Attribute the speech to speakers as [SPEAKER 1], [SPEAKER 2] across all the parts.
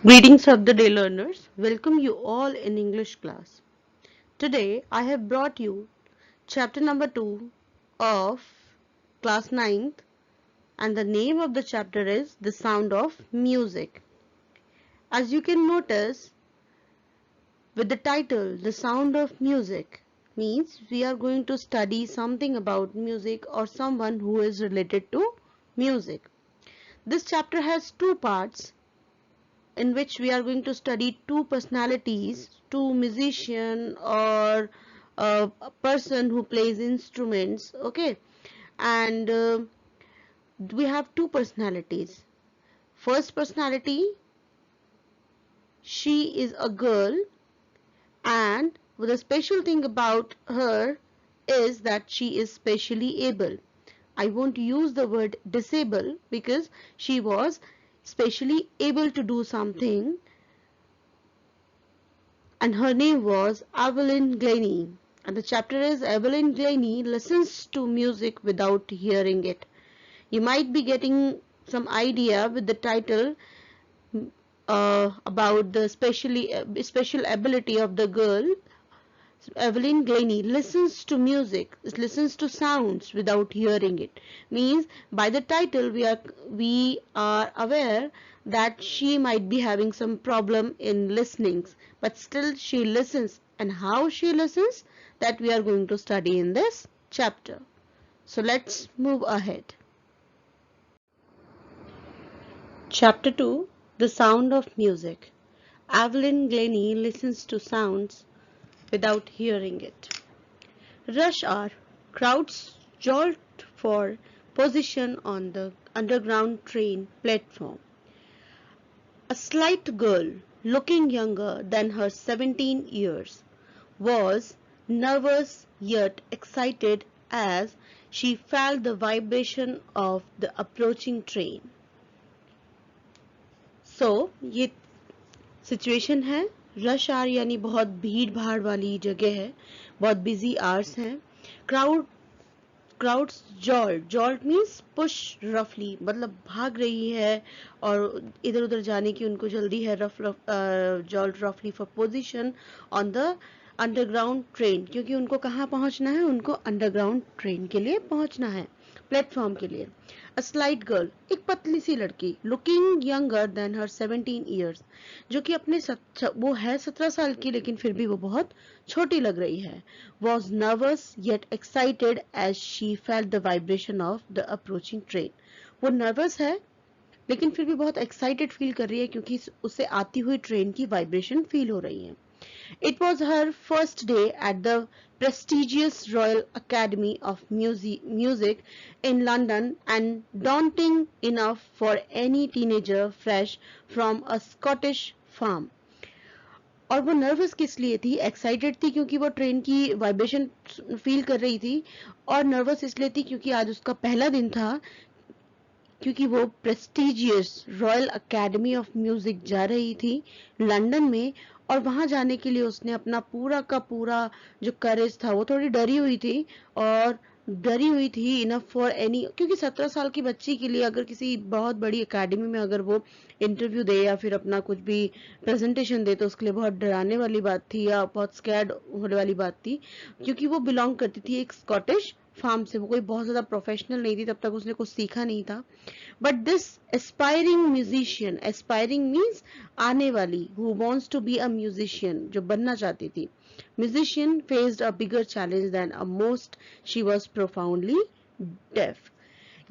[SPEAKER 1] Greetings of the day learners. Welcome you all in English class. Today I have brought you chapter number 2 of class ninth, and the name of the chapter is The Sound of Music. As you can notice with the title The Sound of Music means we are going to study something about music or someone who is related to music. This chapter has two parts in which we are going to study two personalities, two musician or a person who plays instruments, okay, and we have two personalities. First personality, she is a girl, and the special thing about her is that she is specially able. I won't use the word disabled because she was specially able to do something, and her name was Evelyn Glennie. And the chapter is Evelyn Glennie listens to music without hearing it. You might be getting some idea with the title about the special ability of the girl. Evelyn Glennie listens to music, listens to sounds without hearing it. Means by the title we are aware that she might be having some problem in listening, but still she listens. And how she listens, that we are going to study in this chapter. So let's move ahead. Chapter 2, The Sound of Music. Evelyn Glennie listens to sounds without hearing it. Rush hour. Crowds jolt for position on the underground train platform. A slight girl, looking younger than her 17 years, was nervous yet excited as she felt the vibration of the approaching train. So, ये situation है. Rush our यानी बहुत भीड़ भाड़ वाली जगह है, बहुत बिजी आवर्स हैं. क्राउड्स जॉल्ट मीन्स पुश रफली, मतलब भाग रही है और इधर उधर जाने की उनको जल्दी है. जॉल्ट रफली for position on the underground train, क्योंकि उनको कहाँ पहुंचना है, उनको अंडरग्राउंड ट्रेन के लिए पहुंचना है, प्लेटफॉर्म के लिए. अ स्लाइट गर्ल, एक पतली सी लड़की, लुकिंग यंगर देन हर 17 ईयर्स, जो कि अपने वो है 17 साल की लेकिन फिर भी वो बहुत छोटी लग रही है. Was nervous yet excited as she felt the vibration of the approaching train. वो नर्वस है लेकिन फिर भी बहुत एक्साइटेड फील कर रही है क्योंकि उसे आती हुई ट्रेन की वाइब्रेशन फील हो रही है. It was her first day at the prestigious Royal Academy of Music in London, and daunting enough for any teenager fresh from a Scottish farm. और वो नर्वस किस लिए थी, एक्साइटेड थी क्योंकि वो ट्रेन की वाइब्रेशन फील कर रही थी, और नर्वस इसलिए थी क्योंकि आज उसका पहला दिन था, क्योंकि वो prestigious royal academy of music जा रही थी लंदन में, और वहां जाने के लिए उसने अपना पूरा का पूरा जो करेज था, वो थोड़ी डरी हुई थी इनफ फॉर एनी, क्योंकि 17 साल की बच्ची के लिए अगर किसी बहुत बड़ी एकेडमी में अगर वो इंटरव्यू दे या फिर अपना कुछ भी प्रेजेंटेशन दे तो उसके लिए बहुत डराने वाली बात थी या बहुत स्कैर्ड होने वाली बात थी, क्योंकि वो बिलोंग करती थी एक स्कॉटिश फार्म से. वो कोई बहुत ज्यादा प्रोफेशनल नहीं थी, तब तक उसने कुछ सीखा नहीं था. But this aspiring musician, aspiring means आने वाली, who wants to be a musician, जो बनना चाहती थी, musician faced a bigger challenge than a most. She was profoundly deaf.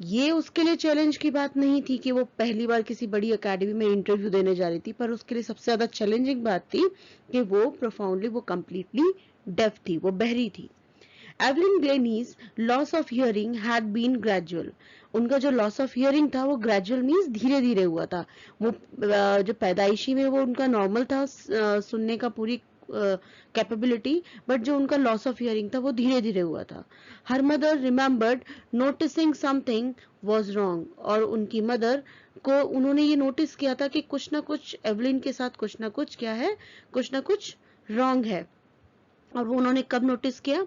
[SPEAKER 1] ये उसके लिए चैलेंज की बात नहीं थी कि वो पहली बार किसी बड़ी एकेडमी में इंटरव्यू देने जा रही थी, पर उसके लिए सबसे ज्यादा चैलेंजिंग बात थी कि वो प्रोफाउंडली, वो कंप्लीटली डेफ थी, वो बहरी थी. Evelyn Glennie's loss of hearing had been gradual. उनका जो लॉस ऑफ हियरिंग था वो ग्रेजुअल मीन्स धीरे धीरे हुआ था. वो जो पैदाइशी में वो उनका नॉर्मल था, सुनने का पूरी कैपेबिलिटी, बट जो उनका लॉस ऑफ हियरिंग था वो धीरे धीरे हुआ था. Her mother remembered noticing something was wrong. और उनकी मदर को उन्होंने ये नोटिस किया था कि कुछ ना कुछ एवलिन के साथ कुछ ना कुछ क्या है, कुछ ना कुछ रॉन्ग है. और वो उन्होंने कब नोटिस किया,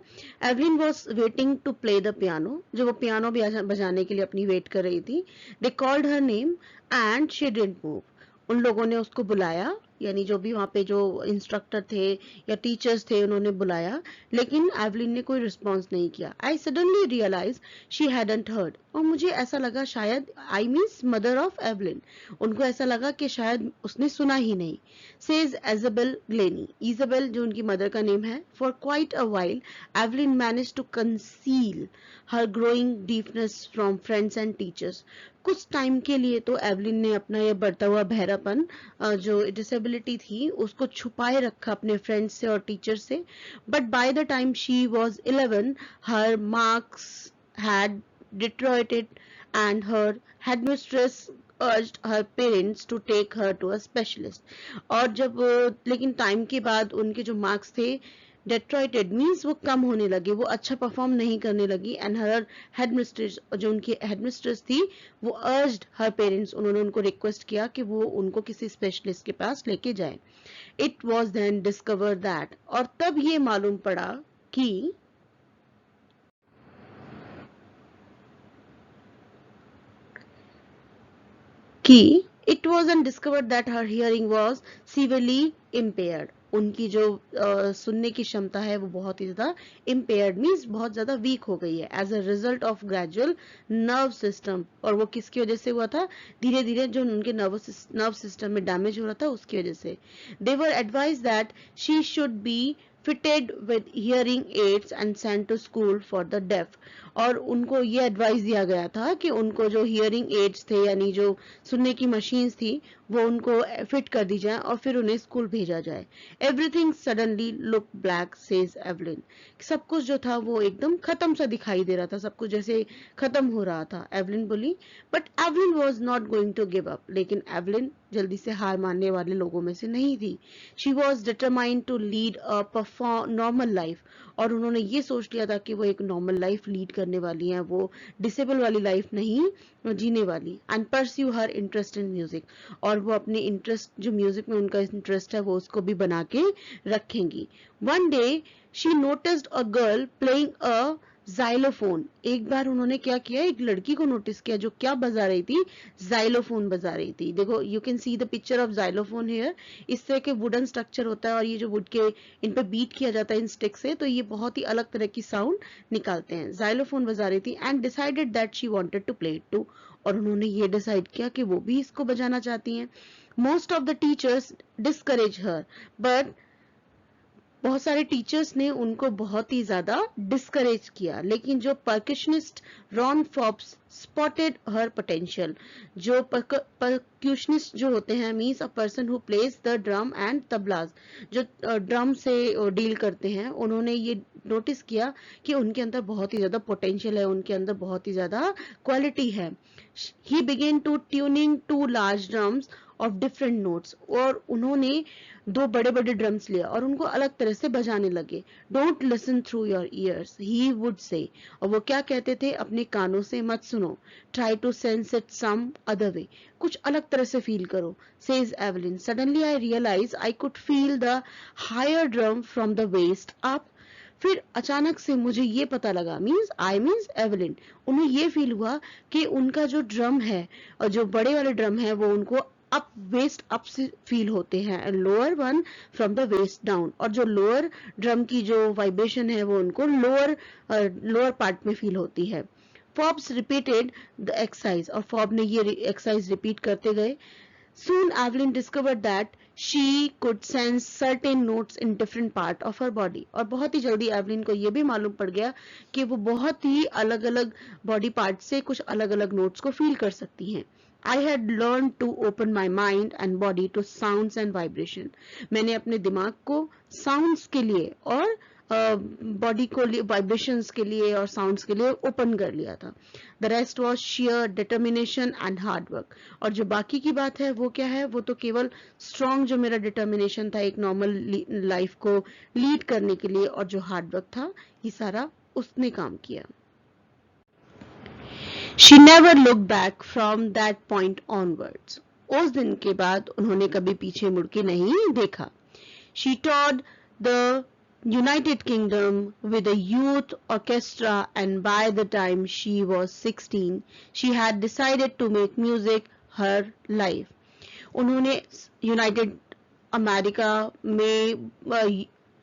[SPEAKER 1] Evelyn was waiting to play the piano, जो वो पियानो बजाने के लिए अपनी वेट कर रही थी. They called her name and she didn't move. उन लोगों ने उसको बुलाया, यानी जो भी वहाँ पे जो इंस्ट्रक्टर थे या टीचर्स थे उन्होंने बुलाया, लेकिन एवलिन ने कोई रिस्पॉन्स नहीं किया। I suddenly realise she hadn't heard, और मुझे ऐसा लगा शायद, I means mother of Evelyn, उनको ऐसा लगा कि शायद उसने सुना ही नहीं। सेज इजाबेल ग्लेनी, इजाबेल जो उनकी मदर का नेम है। For quite a while Evelyn manage to conceal her growing deepness from friends and teachers. कुछ टाइम के लिए तो एवलिन ने अपना ये बढ़ता हुआ बहरापन, जो डिसेबिलिटी थी, उसको छुपाए रखा अपने फ्रेंड्स से और टीचर से। But by the time she was 11 her marks had deteriorated and her headmistress urged her parents to take her to a specialist। और जब लेकिन टाइम के बाद उनके जो मार्क्स थे डेट्रॉइटेड मीन्स वो कम होने लगे, वो अच्छा परफॉर्म नहीं करने लगी। एंड हर हेडमिस्ट्रेस, जो उनकी हेडमिस्ट्रेस थी, वो अर्ज्ड हर पेरेंट्स, उन्होंने उनको रिक्वेस्ट किया कि वो उनको किसी स्पेशलिस्ट के पास लेके जाए। It was then discover that, और तब ये मालूम पड़ा कि it was then discovered that her hearing was severely impaired। उनकी जो सुनने की क्षमता है वो बहुत ही ज्यादा impaired मीन्स बहुत ज्यादा वीक हो गई है as a result of gradual nerve system. और वो किसकी वजह से हुआ था? धीरे धीरे जो उनके नर्व सिस्टम में डैमेज हो रहा था उसकी वजह से। They were advise that she should be fitted with hearing aids and sent to school for the deaf। और उनको ये एडवाइस दिया गया था कि उनको जो हियरिंग एड्स थे, यानी जो सुनने की मशीन्स थी, वो उनको फिट कर दी जाए और फिर उन्हें स्कूल भेजा जाए। Everything suddenly look black, says Evelyn. सब कुछ जो था वो एकदम खत्म सा दिखाई दे रहा था, सब कुछ जैसे खत्म हो रहा था। एवलिन बोली, but Evelyn was not going to give up. लेकिन एवलिन जल्दी से हार मानने वाले लोगों में से नहीं थी। She was determined to lead a normal life, और उन्होंने ये सोच लिया था कि वो एक नॉर्मल लाइफ लीड करने वाली हैं, वो डिसेबल वाली लाइफ नहीं जीने वाली। And pursue her interest in music, और वो अपने इंटरेस्ट, जो म्यूजिक में उनका इंटरेस्ट है, वो उसको भी बना के रखेंगी। One day she noticed a girl playing a xylophone. एक बार उन्होंने क्या किया, एक लड़की को नोटिस किया जो क्या बजा रही थी, जाइलोफोन बजा रही थी। देखो, you can see the picture of xylophone here. इस तरह के वुडन स्ट्रक्चर होता है, और ये जो वुड के इन पे बीट किया जाता है इन स्टिक से, तो ये बहुत ही अलग तरह की साउंड निकालते हैं। जाइलोफोन बजा रही थी and decided that she wanted to play it too. और उन्होंने ये डिसाइड किया कि वो भी इसको बजाना चाहती हैं। Most of the teachers discourage her, but बहुत सारे टीचर्स ने उनको बहुत ही ज्यादा डिस्करेज किया। लेकिन जो percussionist Ron Forbes spotted her potential. जो परक्यूशनिस्ट जो होते हैं, means a person who plays the drum and tablas, जो ड्रम से डील करते हैं, उन्होंने ये नोटिस किया कि उनके अंदर बहुत ही ज्यादा पोटेंशियल है, उनके अंदर बहुत ही ज्यादा क्वालिटी है। He began to tuning to large drums of different notes, और उन्होंने दो बड़े बड़े ड्रम्स लिया और उनको अलग तरह से बजाने लगे। Don't listen through your ears, he would say. और वो क्या कहते थे, अपने कानों से मत सुनो। Try to sense it some other way, कुछ अलग तरह से फील करो। Says Evelyn, suddenly I realise I could feel the higher drum from the waist up. फिर अचानक से मुझे ये पता लगा, मीन्स एवलिन, उन्हें ये फील हुआ कि उनका जो ड्रम है, और जो बड़े वाले ड्रम है, वो उनको अप, वेस्ट अप से फील होते हैं, lower one from the waist down. और जो लोअर ड्रम की जो वाइब्रेशन है वो उनको लोअर पार्ट में फील होती है। फॉब्स रिपीटेड द एक्सरसाइज, और फॉब ने ये एक्सरसाइज रिपीट करते गए। Soon Evelyn discovered that she could sense certain notes in different part of her body। और बहुत ही जल्दी एवलिन को ये भी मालूम पड़ गया कि वो बहुत ही अलग अलग बॉडी पार्ट से कुछ अलग अलग नोट्स को फील कर सकती हैं। I had learned to open my mind and body to sounds and vibration। मैंने अपने दिमाग को साउंड्स के लिए और बॉडी को वाइब्रेशंस के लिए और साउंड्स के लिए ओपन कर लिया था। The rest was share determination and hard work. और जो बाकी की बात है वो क्या है, वो तो केवल स्ट्रॉन्ग जो मेरा डिटर्मिनेशन था एक नॉर्मल लाइफ को लीड करने के लिए, और जो हार्ड वर्क था, ये सारा उसने काम किया। She never looked back from that point onwards। उस दिन के बाद उन्होंने कभी पीछे मुड़ के नहीं देखा। She toured the United Kingdom with a youth orchestra, and by the time she was 16, she had decided to make music her life। उन्होंने यूनाइटेड अमेरिका में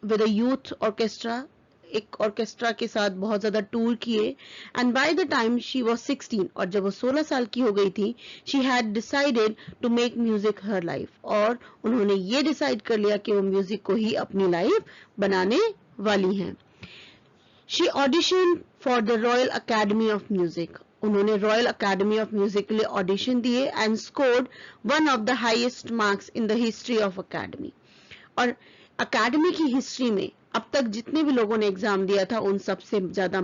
[SPEAKER 1] विद अ यूथ ऑर्केस्ट्रा, एक ऑर्केस्ट्रा के साथ बहुत ज्यादा टूर किए। And by the time she was 16, और जब वो 16 साल की हो गई थी, she had decided to make music her life, और उन्होंने ये डिसाइड कर लिया कि वो म्यूजिक को ही अपनी लाइफ बनाने वाली हैं। She audition for the royal academy of music, उन्होंने रॉयल अकेडमी ऑफ म्यूजिक के लिए ऑडिशन दिए and scored one of the highest marks in the history of academy. और अकेडमी की हिस्ट्री में अब तक जितने भी लोगों ने एग्जाम दिया था उन सबसे ज्यादा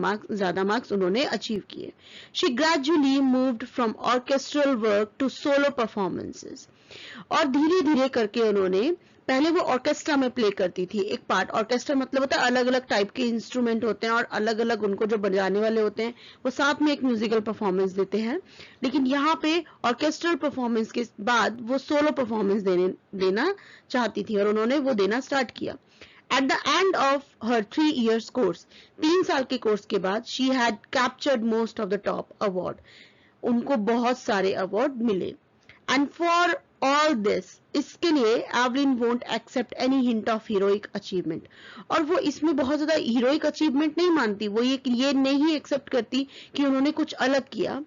[SPEAKER 1] मार्क्स उन्होंने अचीव किए। She gradually moved from orchestral work to solo performances, और धीरे धीरे करके उन्होंने, पहले वो ऑर्केस्ट्रा में प्ले करती थी एक पार्ट। ऑर्केस्ट्रा मतलब होता है अलग अलग टाइप के इंस्ट्रूमेंट होते हैं और अलग अलग उनको जो बजाने वाले होते हैं वो साथ में एक म्यूजिकल परफॉर्मेंस देते हैं, लेकिन यहाँ पे ऑर्केस्ट्रल परफॉर्मेंस के बाद वो सोलो परफॉर्मेंस देना चाहती थी और उन्होंने वो देना स्टार्ट किया। At the end of her 3 years course, 3 साल के कोर्स के बाद, she had captured most of the top award. उनको बहुत सारे अवार्ड मिले। And for all this, इसके लिए Evelyn won't accept any hint of heroic achievement. और वो इसमें बहुत ज्यादा heroic achievement नहीं मानती, वो ये नहीं एक्सेप्ट करती कि उन्होंने कुछ अलग किया।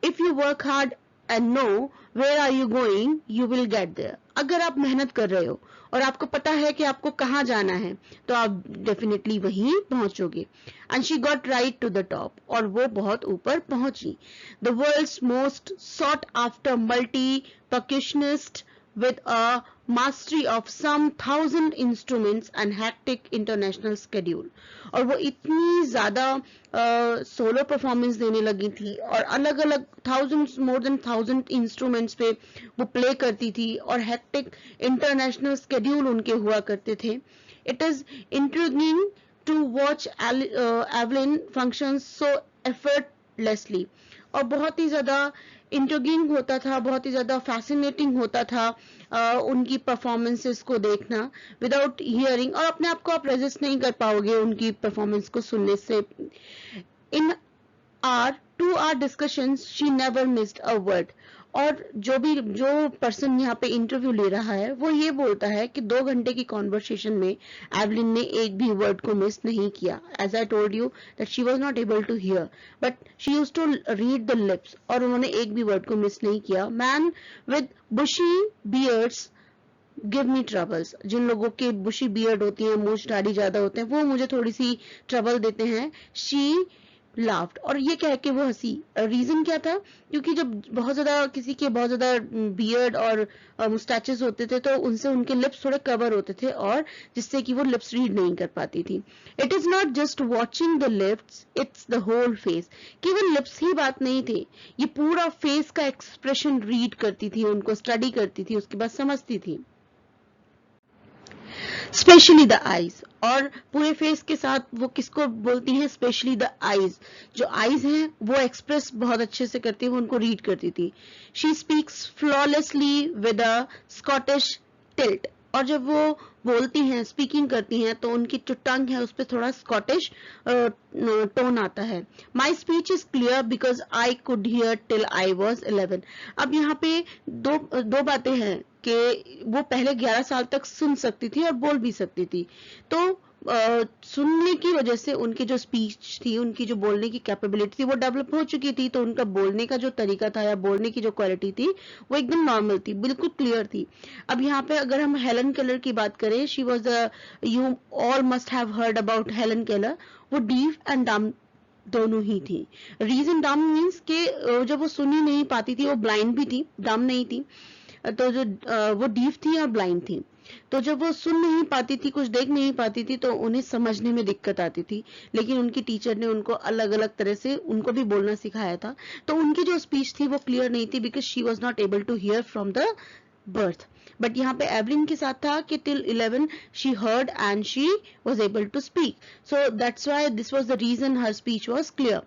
[SPEAKER 1] If you work hard and know where are you going, you will get there. अगर आप मेहनत कर रहे हो और आपको पता है कि आपको कहाँ जाना है तो आप डेफिनेटली वहीं पहुंचोगे। And she got right to the top, और वो बहुत ऊपर पहुंची। The world's most sought after multi percussionist with a mastery of some 1000 instruments and hectic international schedule, और वो इतनी ज्यादा सोलो परफॉर्मेंस देने लगी थी और अलग अलग मोर देन 1000 इंस्ट्रूमेंट्स पे वो प्ले करती थी और हेक्टिक इंटरनेशनल स्केड्यूल उनके हुआ करते थे। It is intriguing to watch Evelyn function so effortlessly, और बहुत ही ज्यादा इंट्रिगिंग होता था, बहुत ही ज्यादा फैसिनेटिंग होता था उनकी परफॉर्मेंसेस को देखना विदाउट हियरिंग, और अपने आप को आप रेजिस्ट नहीं कर पाओगे उनकी परफॉर्मेंस को सुनने से। In our 2 hour discussions she never missed a word, और जो पर्सन यहाँ पे इंटरव्यू ले रहा है वो ये बोलता है कि 2 घंटे की कॉन्वर्सेशन में एवलिन ने एक भी वर्ड को मिस नहीं किया। As I told you that she was not able to hear but she used to read the lips, और उन्होंने एक भी वर्ड को मिस नहीं किया। Man with bushy beards give me troubles, जिन लोगों के बुशी बियर्ड होती है, मूछ दाढ़ी ज्यादा होते हैं, वो मुझे थोड़ी सी ट्रबल देते हैं। शी लाफ्ड, और ये कह के वो हंसी। रीजन क्या था? क्योंकि जब बहुत ज्यादा किसी के बहुत ज्यादा बियर्ड और मुस्टैचेस होते थे तो उनसे उनके लिप्स थोड़े कवर होते थे, और जिससे कि वो लिप्स रीड नहीं कर पाती थी। It is not just watching the lips, it's the whole face. केवल लिप्स ही बात नहीं थे, ये पूरा फेस का एक्सप्रेशन रीड करती थी, उनको स्टडी करती थी, उसके बाद समझती थी। स्पेशली द आईज, और पूरे फेस के साथ वो किसको बोलती हैं? Specially the eyes. जो आईज हैं वो एक्सप्रेस बहुत अच्छे से करती है, वो उनको रीड करती थी। She speaks flawlessly with a Scottish tilt, और जब वो बोलती हैं, स्पीकिंग करती हैं, तो उनकी जो टंग है उस पर थोड़ा स्कॉटिश टोन आता है। My speech is clear because I could hear till I was 11। अब यहाँ पे दो बातें हैं कि वो पहले 11 साल तक सुन सकती थी और बोल भी सकती थी, तो सुनने की वजह से उनकी जो स्पीच थी, उनकी जो बोलने की कैपेबिलिटी थी वो डेवलप हो चुकी थी, तो उनका बोलने का जो तरीका था या बोलने की जो क्वालिटी थी वो एकदम नॉर्मल थी, बिल्कुल क्लियर थी। अब यहाँ पे अगर हम हेलन केलर की बात करें, she was you all must have heard about Helen Keller. वो डीफ एंड डम दोनों ही थी। रीजन डम मीन्स के जब वो सुन ही नहीं पाती थी, वो ब्लाइंड भी थी, डम नहीं थी, तो जो वो डीफ थी और ब्लाइंड थी, तो जब वो सुन नहीं पाती थी, कुछ देख नहीं पाती थी, तो उन्हें समझने में दिक्कत आती थी। लेकिन उनकी टीचर ने उनको अलग अलग तरह से उनको भी बोलना सिखाया था, तो उनकी जो स्पीच थी वो क्लियर नहीं थी because she was not able to hear from the birth. But यहाँ पे एवलिन के साथ था कि till 11 she heard and she was able to speak, so that's why this was the reason her speech was clear.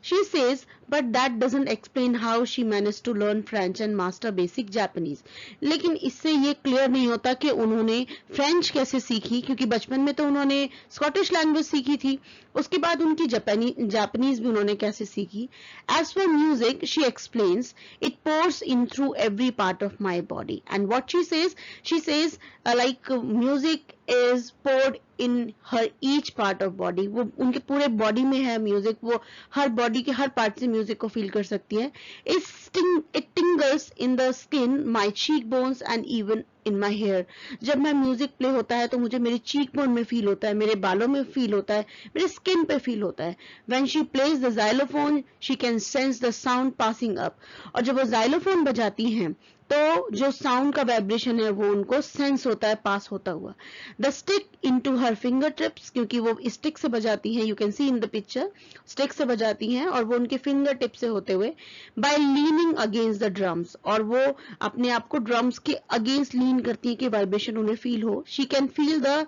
[SPEAKER 1] She says but that doesn't explain how she managed to learn French and master basic Japanese. लेकिन इससे ये clear नहीं होता कि उन्होंने French कैसे सीखी, क्योंकि बचपन में तो उन्होंने स्कॉटिश लैंग्वेज सीखी थी, उसके बाद उनकी जापानीज भी उन्होंने कैसे सीखी. As for music, she explains, it pours in through every part of my body. And what she says like music is poured in her each part of body. वो उनके पूरे बॉडी में है म्यूजिक, वो हर बॉडी के हर part से music को feel कर सकती है. It tingles in the skin, my cheekbones and even in my hair. जब मैं म्यूजिक प्ले होता है तो मुझे मेरे चीक बोन में फील होता है, मेरे बालों में फील होता है, मेरे स्किन पे फील होता है. When she plays the xylophone, she can sense the sound passing up. और जब वो xylophone बजाती हैं तो जो साउंड का वाइब्रेशन है वो उनको सेंस होता है पास होता हुआ. The stick into her finger tips, क्योंकि वो स्टिक से बजाती हैं, you can see in the picture, stick से बजाती हैं और वो उनके फिंगर टिप से होते हुए. By leaning against the drums, और वो अपने आप को ड्रम्स के अगेंस्ट लीन करती है कि वाइब्रेशन उन्हें फील हो. She can feel the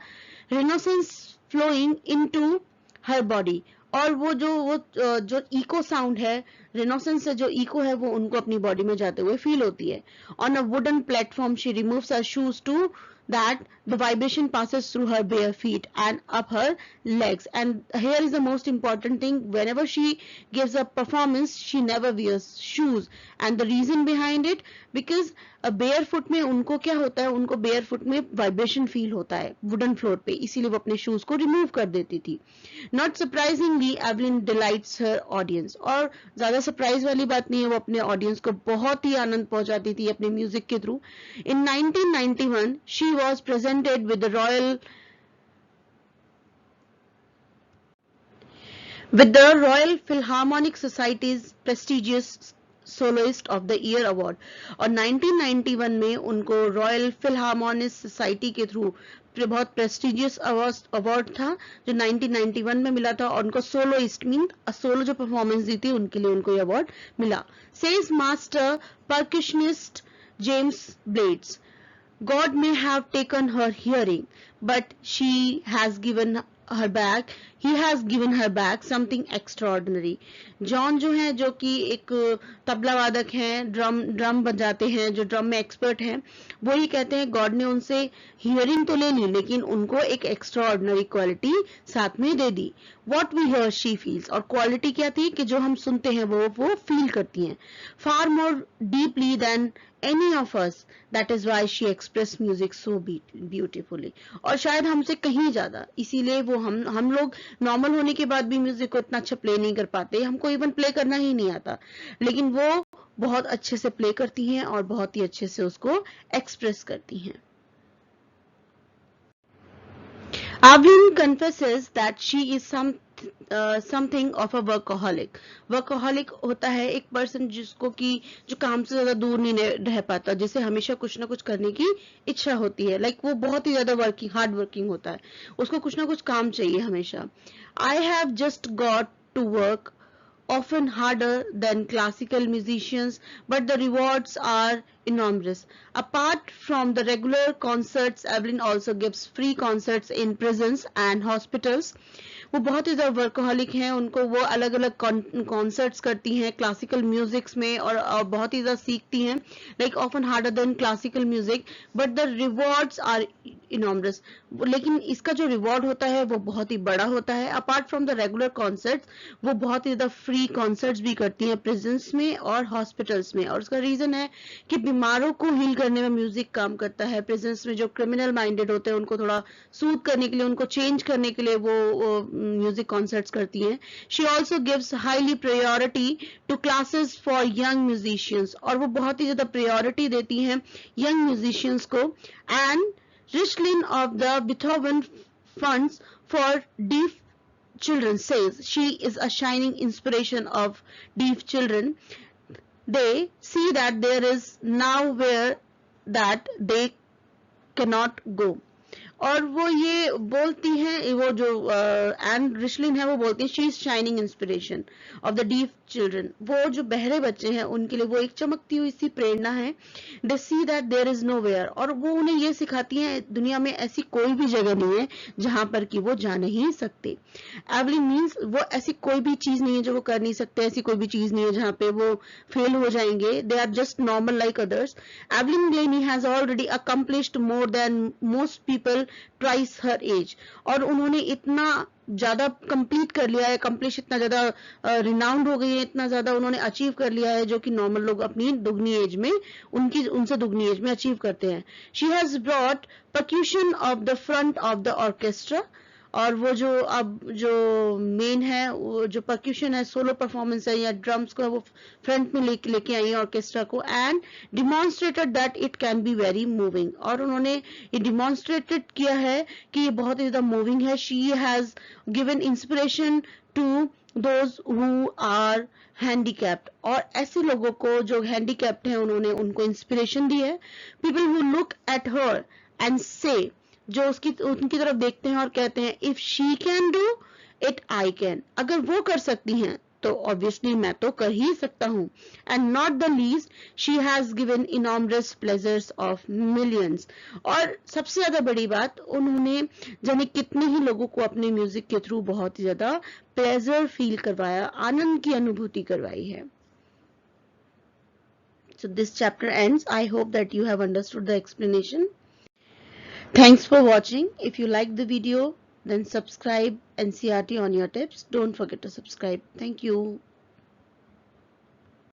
[SPEAKER 1] resonance flowing into her body, और वो जो इको साउंड है, रेनोसेंस से जो इको है वो उनको अपनी बॉडी में जाते हुए फील होती है. On a wooden platform she removes her shoes to that the vibration passes through her bare feet and up her legs. And here is the most important thing, whenever she gives a performance she never wears shoes. And the reason behind it, because bare foot में उनको क्या होता है, उनको bare foot में vibration feel होता है wooden floor पे, इसीलिए वो अपने shoes को remove कर देती थी. Not surprisingly, Evelyn delights her audience. और ज्यादा सरप्राइज वाली बात नहीं है, वो अपने ऑडियंस को बहुत ही आनंद पहुंचाती थी अपने म्यूजिक के through. In 1991 she was presented with the Royal Philharmonic Society's prestigious soloist of the year award. और 1991 में उनको रॉयल फिलहार्मोनिक सोसाइटी के थ्रू बहुत प्रेस्टिजियस अवार्ड था जो 1991 में मिला था, और उनको सोलोइस्ट मीन सोलो जो परफॉर्मेंस दी थी उनके लिए उनको ये अवार्ड मिला. Says master percussionist James blades, God may have taken her hearing, but he has given her back something extraordinary. John जो है, जो कि एक तबला वादक हैं, ड्रम बजाते हैं, जो ड्रम में एक्सपर्ट हैं, वो ही कहते हैं गॉड ने उनसे हियरिंग तो ले ली लेकिन उनको एक एक्स्ट्रा ऑर्डिनरी क्वालिटी साथ में दे दी. What we hear she feels, और क्वालिटी क्या थी कि जो हम सुनते हैं वो फील करती हैं far more deeply than any of us. That is why she expressed music so beautifully. और शायद हमसे कहीं ज्यादा, इसीलिए वो हम लोग नॉर्मल होने के बाद भी म्यूजिक को इतना अच्छा प्ले नहीं कर पाते, हमको इवन प्ले करना ही नहीं आता, लेकिन वो बहुत अच्छे से प्ले करती हैं और बहुत ही अच्छे से उसको एक्सप्रेस करती हैं. Evelyn confesses that she is something of a workaholic. Workaholic होता है एक पर्सन जिसको कि जो काम से ज्यादा दूर नहीं रह पाता, जिसे हमेशा कुछ ना कुछ करने की इच्छा होती है. लाइक वो बहुत ही ज्यादा हार्ड वर्किंग होता है, उसको कुछ ना कुछ काम चाहिए हमेशा. I have just got to work, often harder than classical musicians, but the rewards are enormous. Apart from the regular concerts, Evelyn also gives free concerts in prisons and hospitals. वो बहुत ही ज़्यादा वर्कहॉलिक हैं, उनको वो अलग अलग concerts करती हैं क्लासिकल म्यूजिक्स में और बहुत ही ज़्यादा सीखती हैं. Like often harder than classical music, but the rewards are enormous. लेकिन इसका जो रिवॉर्ड होता है वो बहुत ही बड़ा होता है. Apart from the regular concerts, वो बहुत ही ज़्यादा फ्री कॉन्सर्ट्स भी करती हैं प्रिजन्स में और हॉस्पिटल्स में. और उसका रीज़न है कि बीमारों को हील करने में म्यूजिक काम करता है. प्रिजन्स में जो क्रिमिनल माइंडेड होते हैं उनको थोड़ा सूद करने के लिए, उनको चेंज करने के लिए वो म्यूजिक कॉन्सर्ट्स करती हैं. She also gives highly priority to classes for young musicians, और वो बहुत ही ज्यादा प्रायोरिटी देती हैं यंग म्यूजिशियंस को. And Richlin of the Beethoven Funds for Deaf Children says she is a shining inspiration of deaf children. They see that there is nowhere that they cannot go. और वो ये बोलती हैं, वो जो एन रिशलिन है वो बोलती हैं, she is shining inspiration of the deaf children. वो जो बहरे बच्चे हैं उनके लिए वो एक चमकती हुई सी प्रेरणा है। They see that there is nowhere, और वो उन्हें ये सिखाती हैं दुनिया में ऐसी कोई भी जगह नहीं है जहां पर कि वो जा नहीं सकते। एवलिन मीन्स वो ऐसी कोई भी चीज नहीं है जो वो कर नहीं सकते, ऐसी कोई भी चीज नहीं है जहां पे वो फेल हो जाएंगे। They are just normal like others. Evelyn Glennie has already accomplished more than most people twice her age, और उन्होंने इतना ज्यादा कंप्लीट कर लिया है, कंप्लीट इतना ज्यादा रिनाउंड हो गई है, इतना ज्यादा उन्होंने अचीव कर लिया है जो कि नॉर्मल लोग अपनी दुगनी एज में, उनसे दुगनी एज में अचीव करते हैं। She has brought percussion of the front of the orchestra, और वो जो अब जो मेन है वो जो परक्यूशन है, सोलो परफॉर्मेंस है या ड्रम्स को वो फ्रंट में लेके आई है ऑर्केस्ट्रा को, and demonstrated that it can be very moving, और उन्होंने ये डिमॉन्स्ट्रेटेड किया है कि ये बहुत ही ज्यादा मूविंग है। She has given inspiration to those who are handicapped, और ऐसे लोगों को जो हैंडीकैप्ड हैं उन्होंने उनको इंस्पिरेशन दी है। People who look at her and से, जो उनकी तरफ देखते हैं और कहते हैं if she can do it I can, अगर वो कर सकती हैं तो ऑब्वियसली मैं तो कर ही सकता हूं। And not the least she has given enormous pleasures of millions, और सबसे ज्यादा बड़ी बात, उन्होंने जाने कितने ही लोगों को अपने म्यूजिक के थ्रू बहुत ही ज्यादा प्लेजर फील करवाया, आनंद की अनुभूति करवाई है। So this chapter ends. I hope that you have understood the explanation. Thanks for watching. If you like the video, then subscribe NCERT on your tips. Don't forget to subscribe. Thank you.